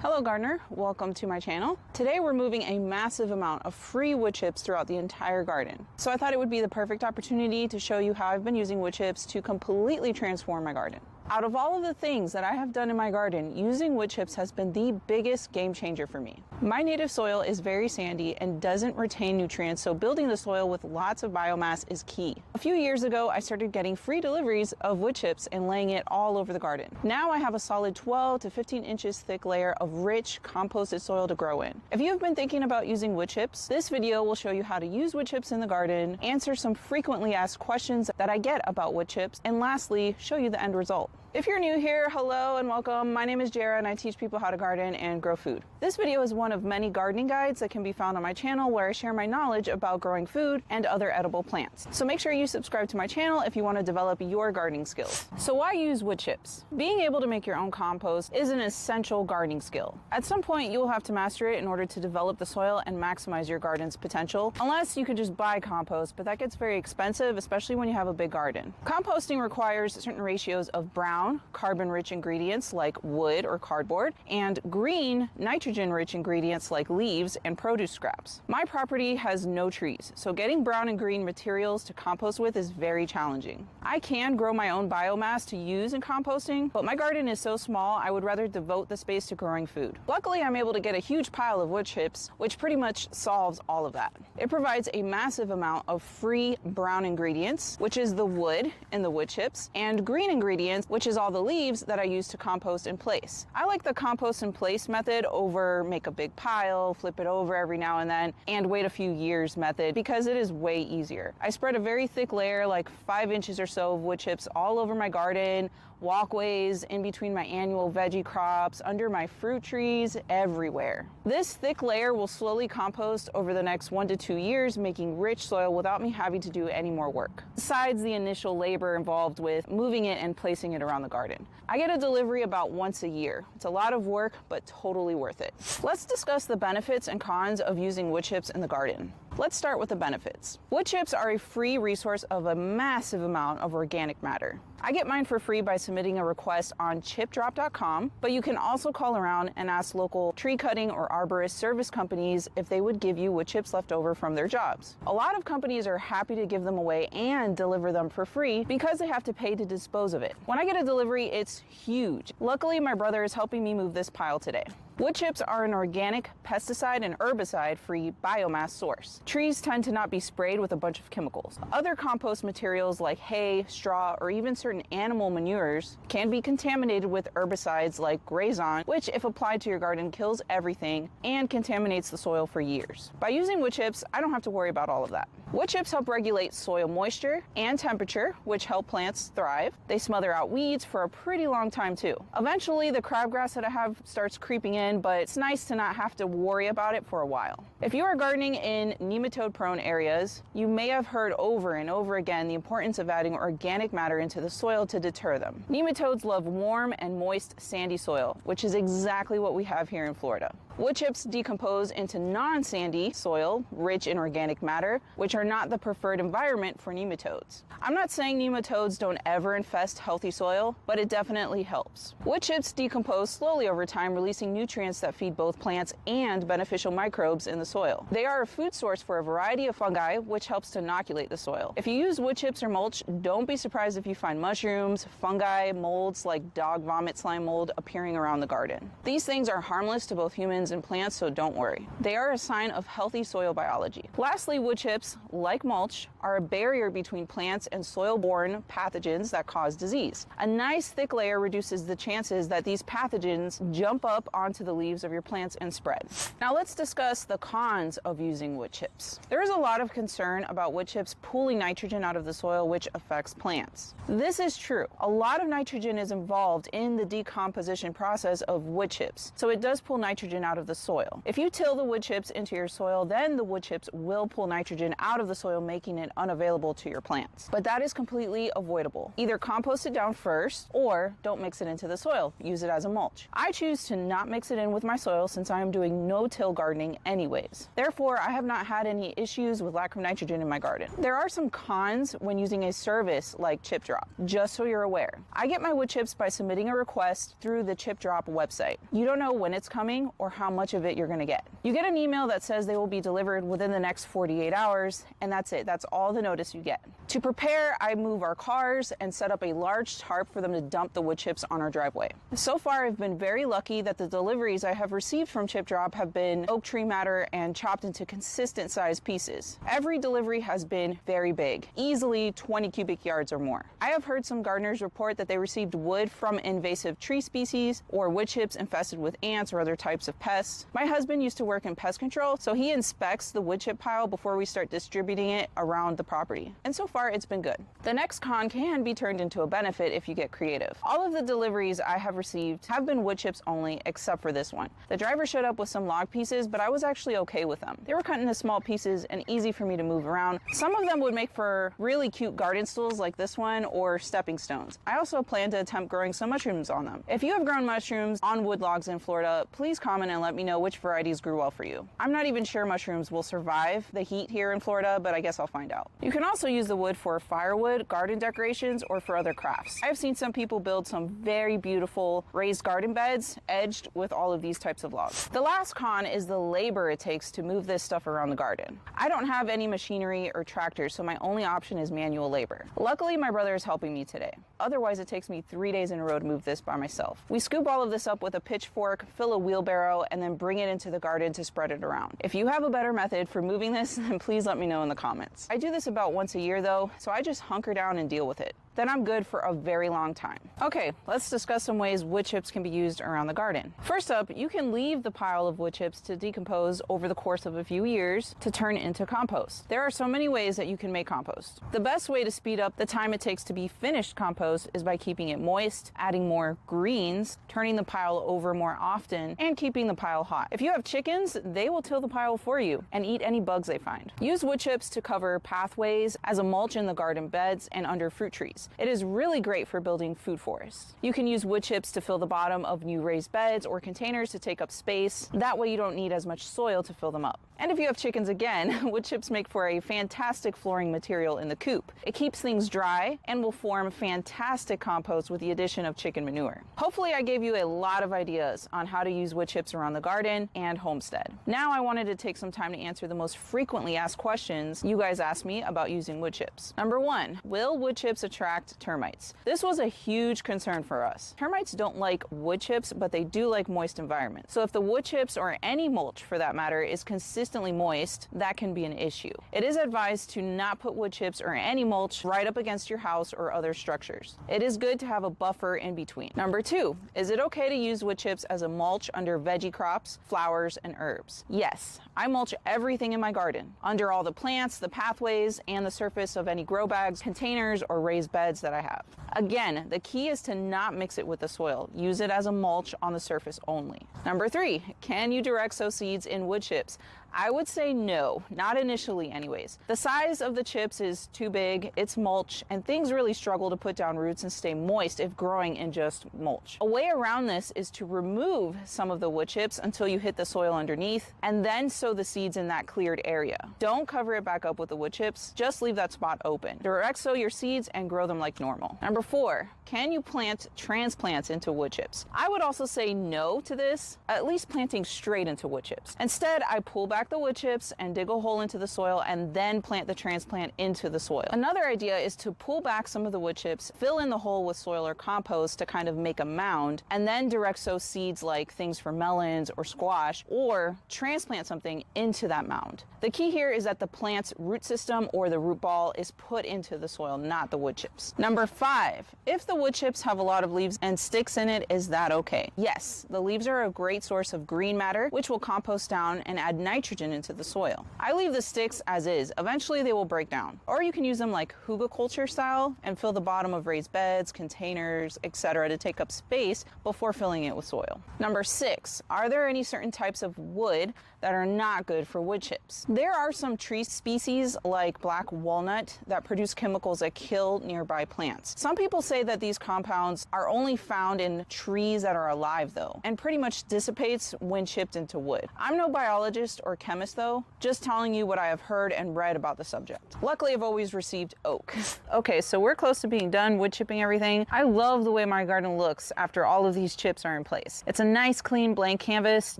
Hello gardener, welcome to my channel. Today we're moving a massive amount of free wood chips throughout the entire garden. So I thought it would be the perfect opportunity to show you how I've been using wood chips to completely transform my garden. Out of all of the things that I have done in my garden, using wood chips has been the biggest game changer for me. My native soil is very sandy and doesn't retain nutrients, so building the soil with lots of biomass is key. A few years ago, I started getting free deliveries of wood chips and laying it all over the garden. Now I have a solid 12 to 15 inches thick layer of rich composted soil to grow in. If you have been thinking about using wood chips, this video will show you how to use wood chips in the garden, answer some frequently asked questions that I get about wood chips, and lastly, show you the end result. If you're new here, hello and welcome. My name is Jara and I teach people how to garden and grow food. This video is one of many gardening guides that can be found on my channel where I share my knowledge about growing food and other edible plants. So make sure you subscribe to my channel if you want to develop your gardening skills. So why use wood chips? Being able to make your own compost is an essential gardening skill. At some point you will have to master it in order to develop the soil and maximize your garden's potential, unless you could just buy compost, but that gets very expensive, especially when you have a big garden. Composting requires certain ratios of brown, carbon-rich ingredients like wood or cardboard, and green, nitrogen-rich ingredients like leaves and produce scraps. My property has no trees, so getting brown and green materials to compost with is very challenging. I can grow my own biomass to use in composting, but my garden is so small I would rather devote the space to growing food. Luckily, I'm able to get a huge pile of wood chips, which pretty much solves all of that. It provides a massive amount of free brown ingredients, which is the wood in the wood chips, and green ingredients, which is all the leaves that I use to compost in place. I like the compost in place method over make a big pile, flip it over every now and then, and wait a few years method because it is way easier. I spread a very thick layer, like 5 inches or so of wood chips all over my garden, walkways, in between my annual veggie crops, under my fruit trees, everywhere. This thick layer will slowly compost over the next 1 to 2 years, making rich soil without me having to do any more work, besides the initial labor involved with moving it and placing it around the garden. I get a delivery about once a year. It's a lot of work, but totally worth it. Let's discuss the benefits and cons of using wood chips in the garden. Let's start with the benefits. Wood chips are a free resource of a massive amount of organic matter. I get mine for free by submitting a request on chipdrop.com, but you can also call around and ask local tree cutting or arborist service companies if they would give you wood chips left over from their jobs. A lot of companies are happy to give them away and deliver them for free because they have to pay to dispose of it. When I get a delivery, it's huge. Luckily, my brother is helping me move this pile today. Wood chips are an organic, pesticide and herbicide-free biomass source. Trees tend to not be sprayed with a bunch of chemicals. Other compost materials like hay, straw, or even certain animal manures can be contaminated with herbicides like Grazon, which if applied to your garden kills everything and contaminates the soil for years. By using wood chips, I don't have to worry about all of that. Wood chips help regulate soil moisture and temperature, which help plants thrive. They smother out weeds for a pretty long time too. Eventually, the crabgrass that I have starts creeping in, but it's nice to not have to worry about it for a while. If you are gardening in nematode-prone areas, you may have heard over and over again the importance of adding organic matter into the soil to deter them. Nematodes love warm and moist sandy soil, which is exactly what we have here in Florida. Wood chips decompose into non-sandy soil, rich in organic matter, which are not the preferred environment for nematodes. I'm not saying nematodes don't ever infest healthy soil, but it definitely helps. Wood chips decompose slowly over time, releasing nutrients that feed both plants and beneficial microbes in the soil. They are a food source for a variety of fungi, which helps to inoculate the soil. If you use wood chips or mulch, don't be surprised if you find mushrooms, fungi, molds like dog vomit slime mold appearing around the garden. These things are harmless to both humans and plants, so don't worry. They are a sign of healthy soil biology. Lastly, wood chips, like mulch, are a barrier between plants and soil-borne pathogens that cause disease. A nice thick layer reduces the chances that these pathogens jump up onto the leaves of your plants and spread. Now let's discuss the cons of using wood chips. There is a lot of concern about wood chips pulling nitrogen out of the soil, which affects plants. This is true. A lot of nitrogen is involved in the decomposition process of wood chips, so it does pull nitrogen out out of the soil. If you till the wood chips into your soil, then the wood chips will pull nitrogen out of the soil, making it unavailable to your plants. But that is completely avoidable. Either compost it down first or don't mix it into the soil. Use it as a mulch. I choose to not mix it in with my soil since I am doing no-till gardening anyways. Therefore, I have not had any issues with lack of nitrogen in my garden. There are some cons when using a service like Chip Drop, just so you're aware. I get my wood chips by submitting a request through the Chip Drop website. You don't know when it's coming or how much of it you're going to get. You get an email that says they will be delivered within the next 48 hours, and that's it. That's all the notice you get. To prepare, I move our cars and set up a large tarp for them to dump the wood chips on our driveway. So far, I've been very lucky that the deliveries I have received from Chip Drop have been oak tree matter and chopped into consistent sized pieces. Every delivery has been very big, easily 20 cubic yards or more. I have heard some gardeners report that they received wood from invasive tree species or wood chips infested with ants or other types of pests. My husband used to work in pest control, so he inspects the wood chip pile before we start distributing it around the property. And so far, it's been good. The next con can be turned into a benefit if you get creative. All of the deliveries I have received have been wood chips only, except for this one. The driver showed up with some log pieces, but I was actually okay with them. They were cut into small pieces and easy for me to move around. Some of them would make for really cute garden stools like this one or stepping stones. I also plan to attempt growing some mushrooms on them. If you have grown mushrooms on wood logs in Florida, please comment and let me know which varieties grew well for you. I'm not even sure mushrooms will survive the heat here in Florida, but I guess I'll find out. You can also use the wood for firewood, garden decorations, or for other crafts. I've seen some people build some very beautiful raised garden beds edged with all of these types of logs. The last con is the labor it takes to move this stuff around the garden. I don't have any machinery or tractors, so my only option is manual labor. Luckily, my brother is helping me today. Otherwise, it takes me 3 days in a row to move this by myself. We scoop all of this up with a pitchfork, fill a wheelbarrow, and then bring it into the garden to spread it around. If you have a better method for moving this, then please let me know in the comments. I do this about once a year though, so I just hunker down and deal with it. Then I'm good for a very long time. Okay, let's discuss some ways wood chips can be used around the garden. First up, you can leave the pile of wood chips to decompose over the course of a few years to turn into compost. There are so many ways that you can make compost. The best way to speed up the time it takes to be finished compost is by keeping it moist, adding more greens, turning the pile over more often, and keeping the pile hot. If you have chickens, they will till the pile for you and eat any bugs they find. Use wood chips to cover pathways as a mulch in the garden beds and under fruit trees. It is really great for building food forests. You can use wood chips to fill the bottom of new raised beds or containers to take up space. That way you don't need as much soil to fill them up. And if you have chickens again, wood chips make for a fantastic flooring material in the coop. It keeps things dry and will form fantastic compost with the addition of chicken manure. Hopefully I gave you a lot of ideas on how to use wood chips around the garden and homestead. Now I wanted to take some time to answer the most frequently asked questions you guys asked me about using wood chips. Number 1, will wood chips attract termites? This was a huge concern for us. Termites don't like wood chips, but they do like moist environments. So if the wood chips or any mulch for that matter is consistently moist, that can be an issue. It is advised to not put wood chips or any mulch right up against your house or other structures. It is good to have a buffer in between. Number 2, is it okay to use wood chips as a mulch under veggie crops, flowers, and herbs? Yes, I mulch everything in my garden, under all the plants, the pathways, and the surface of any grow bags, containers, or raised beds that I have. Again, the key is to not mix it with the soil. Use it as a mulch on the surface only. Number 3, can you direct sow seeds in wood chips? I would say no, not initially anyways. The size of the chips is too big, it's mulch, and things really struggle to put down roots and stay moist if growing in just mulch. A way around this is to remove some of the wood chips until you hit the soil underneath, and then sow the seeds in that cleared area. Don't cover it back up with the wood chips, just leave that spot open. Direct sow your seeds and grow them like normal. Number 4, can you plant transplants into wood chips? I would also say no to this, at least planting straight into wood chips. Instead, I pull back the wood chips and dig a hole into the soil and then plant the transplant into the soil. Another idea is to pull back some of the wood chips, fill in the hole with soil or compost to kind of make a mound, and then direct sow seeds like things for melons or squash, or transplant something into that mound. The key here is that the plant's root system or the root ball is put into the soil, not the wood chips. chips. Number 5, if the wood chips have a lot of leaves and sticks in it, is that okay? Yes, the leaves are a great source of green matter, which will compost down and add nitrogen into the soil. I leave the sticks as is. Eventually they will break down. Or you can use them like hugelkultur style and fill the bottom of raised beds, containers, etc. to take up space before filling it with soil. Number 6, are there any certain types of wood that are not good for wood chips? There are some tree species like black walnut that produce chemicals that kill nearby plants. Some people say that these compounds are only found in trees that are alive though, and pretty much dissipates when chipped into wood. I'm no biologist or chemist though, just telling you what I have heard and read about the subject. Luckily, I've always received oak. Okay, so we're close to being done wood chipping everything. I love the way my garden looks after all of these chips are in place. It's a nice clean blank canvas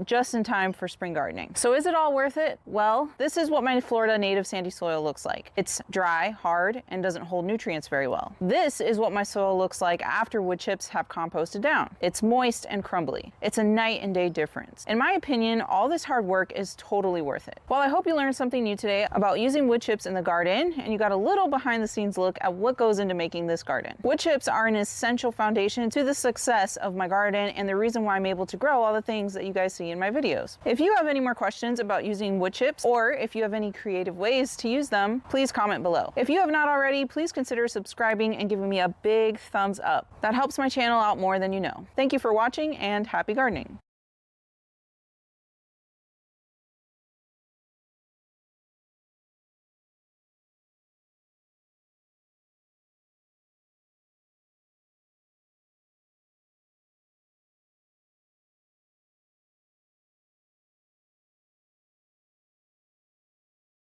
just in time for spring gardening. So is it all worth it? Well, this is what my Florida native sandy soil looks like. It's dry, hard, and doesn't hold nutrients very well. This is what my soil looks like after wood chips have composted down. It's moist and crumbly. It's a night and day difference. In my opinion, all this hard work is totally worth it. Well, I hope you learned something new today about using wood chips in the garden, and you got a little behind the scenes look at what goes into making this garden. Wood chips are an essential foundation to the success of my garden and the reason why I'm able to grow all the things that you guys see in my videos. If you have any more questions about using wood chips, or if you have any creative ways to use them, please comment below. If you have not already, please consider subscribing and giving me a big thumbs up. That helps my channel out more than you know. Thank you for watching and happy gardening.